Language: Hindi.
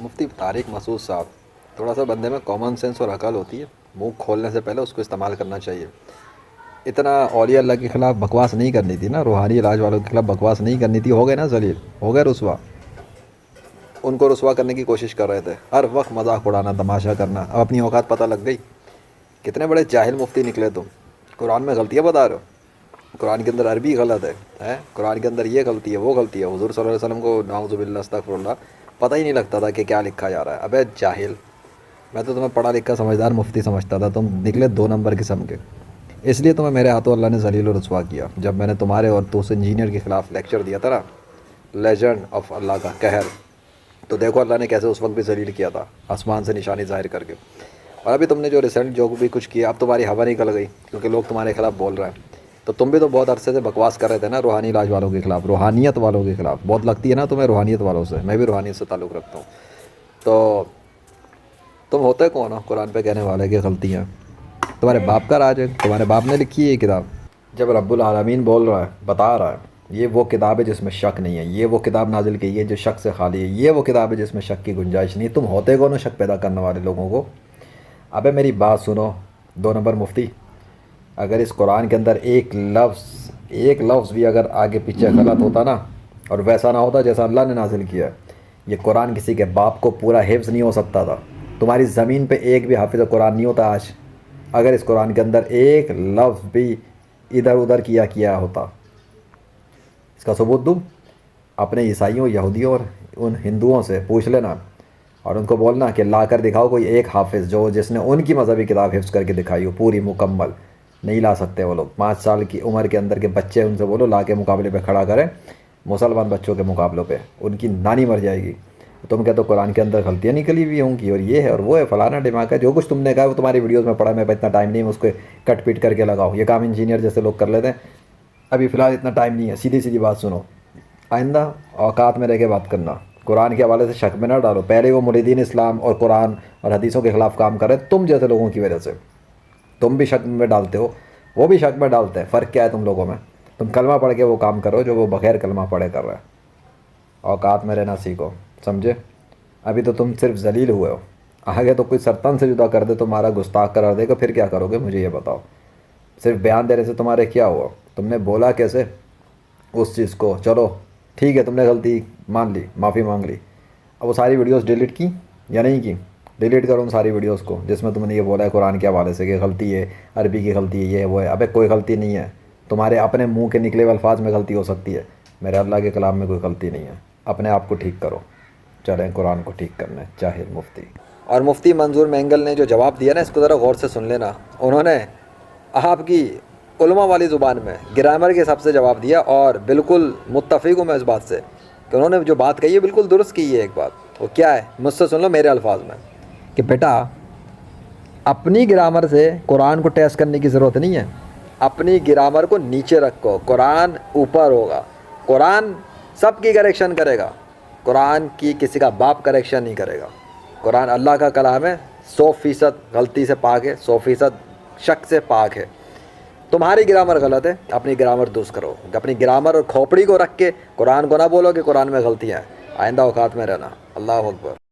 मुफ्ती तारिक मसूद साहब, थोड़ा सा बंदे में कॉमन सेंस और अकल होती है, मुंह खोलने से पहले उसको इस्तेमाल करना चाहिए। इतना औलिया अल्लाह के ख़िलाफ़ बकवास नहीं करनी थी ना, रूहानी इलाज वालों के ख़िलाफ़ बकवास नहीं करनी थी। हो गए ना जलील, हो गए रुसवा। उनको रुसवा करने की कोशिश कर रहे थे, हर वक्त मजाक उड़ाना, तमाशा करना। अब अपनी औकात पता लग गई। कितने बड़े जाहिल मुफ्ती निकले तुम। कुरान में गलतियाँ बता रहे हो। कुरान के अंदर अरबी गलत है कुरान के अंदर ये गलती है, वो गलती है। हुज़ूर सल्लल्लाहु अलैहि वसल्लम को नाउज़ुबिल्लाह अस्तगफिरुल्लाह पता ही नहीं लगता था कि क्या लिखा जा रहा है। अबे जाहिल, मैं तो तुम्हें पढ़ा लिखा समझदार मुफ्ती समझता था, तुम निकले 2 नंबर किस्म के। इसलिए तुम्हें मेरे हाथों अल्लाह ने जलील और रुसवा किया। जब मैंने तुम्हारे और तो उस इंजीनियर के ख़िलाफ़ लेक्चर दिया था ना, लेजेंड ऑफ अल्लाह का कहर, तो देखो अल्लाह ने कैसे उस वक्त भी जलील किया था, आसमान से निशानी ज़ाहिर करके। और अभी तुमने जो रिसेंट जो भी कुछ किया, अब तुम्हारी हवा निकल गई क्योंकि लोग तुम्हारे खिलाफ़ बोल रहे हैं। तो तुम भी तो बहुत अरसे से बकवास कर रहे थे ना रूहानी इलाज वालों के ख़िलाफ़, रूहानियत वालों के ख़िलाफ़। बहुत लगती है ना तुम्हें रूहानियत वालों से, मैं भी रूहानियत से ताल्लुक़ रखता हूँ। तो तुम होते कौन हो कुरान पे कहने वाले की गलतियाँ? तुम्हारे बाप का राज है, तुम्हारे बाप ने लिखी है ये किताब। जब रब्बुल आलमीन बोल रहा है, बता रहा है, ये वो किताब है जिसमें शक नहीं है, ये वो किताब नाजिल की है जो शक से खाली है, ये वो किताब है जिसमें शक की गुंजाइश नहीं है। तुम होते कौन हो शक पैदा करने वाले लोगों को? अबे मेरी बात सुनो 2 नंबर मुफ्ती, अगर इस कुरान के अंदर एक लफ्ज़ भी अगर आगे पीछे गलत होता ना, और वैसा ना होता जैसा अल्लाह ने नाजिल किया है, ये कुरान किसी के बाप को पूरा हिफ्ज़ नहीं हो सकता था। तुम्हारी ज़मीन पे एक भी हाफिज़ कुरान नहीं होता आज, अगर इस कुरान के अंदर एक लफ्ज़ भी इधर उधर किया होता। इसका सबूत दूँ? अपने ईसाइयों, यहूदियों और उन हिंदुओं से पूछ लेना और उनको बोलना कि ला कर दिखाओ कोई एक हाफिज़ जो जिसने उनकी मज़हबी किताब हिफ्ज़ करके दिखाई हो पूरी मुकम्मल। नहीं ला सकते वो लोग। 5 साल की उम्र के अंदर के बच्चे, उनसे बोलो ला के मुकाबले पे खड़ा करें, मुसलमान बच्चों के मुकाबलों पे, उनकी नानी मर जाएगी। तुम कहते हो कुरान के अंदर गलतियाँ निकली हुई होंगी और ये है और वो है, फलाना दिमाग है। जो कुछ तुमने कहा वो तुम्हारी वीडियोज़ में पढ़ा, मैं इतना टाइम नहीं है उसको कट पीट करके लगाओ। ये काम इंजीनियर जैसे लोग कर लेते हैं। अभी फ़िलहाल इतना टाइम नहीं है। सीधी सीधी बात सुनो, आइंदा औकात में रह के बात करना। कुरान के हवाले से शक में ना डालो। पहले वो मुरीदीन इस्लाम और कुरान और हदीसों के ख़िलाफ़ काम कर रहे तुम जैसे लोगों की वजह से। तुम भी शक में डालते हो, वो भी शक में डालते हैं। फ़र्क क्या है तुम लोगों में? तुम कलमा पढ़ के वो काम करो जो वो बग़ैर कलमा पढ़े कर रहा है। औकात में रहना सीखो, समझे? अभी तो तुम सिर्फ जलील हुए हो, आगे तो कोई सरतन से जुदा कर दे, तुम्हारा गुस्ताख करार देगा, फिर क्या करोगे मुझे ये बताओ। सिर्फ बयान देने से तुम्हारे क्या हुआ? तुमने बोला कैसे उस चीज़ को? चलो ठीक है, तुमने गलती मान ली, माफ़ी मांग ली। अब वो सारी वीडियोस डिलीट की या नहीं की? डिलीट करो उन सारी वीडियोस को जिसमें तुमने ये बोला है कुरान के हवाले से कि गलती है, अरबी की गलती है, ये वो है। अबे कोई गलती नहीं है, तुम्हारे अपने मुंह के निकले हुए अल्फाज में गलती हो सकती है, मेरे अल्लाह के कलाम में कोई गलती नहीं है। अपने आप को ठीक करो, चलें कुरान को ठीक करने। जाहिल मुफ्ती। और मुफ्ती मंजूर मैंगल ने जो जवाब दिया ना, इसको ज़रा गौर से सुन लेना। उन्होंने आपकी उलमा वाली ज़ुबान में ग्रामर के हिसाब से जवाब दिया और बिल्कुल मुत्तफ़िक़ हूँ मैं इस बात से कि उन्होंने जो बात कही है बिल्कुल दुरुस्त की है। एक बात वो क्या है, मुझसे सुन लो मेरे अल्फाज में, कि बेटा अपनी ग्रामर से कुरान को टेस्ट करने की ज़रूरत नहीं है। अपनी ग्रामर को नीचे रखो, कुरान ऊपर होगा। कुरान सबकी करेक्शन करेगा, कुरान की किसी का बाप करेक्शन नहीं करेगा। कुरान अल्लाह का कलाम है, 100% गलती से पाक है, 100% शक से पाक है। तुम्हारी ग्रामर गलत है, अपनी ग्रामर दुरुस्त करो। अपनी ग्रामर और खोपड़ी को रख के कुरान को ना बोलो कि कुरान में गलतियाँ हैं। आइंदा औकात में रहना। अल्लाह अकबर।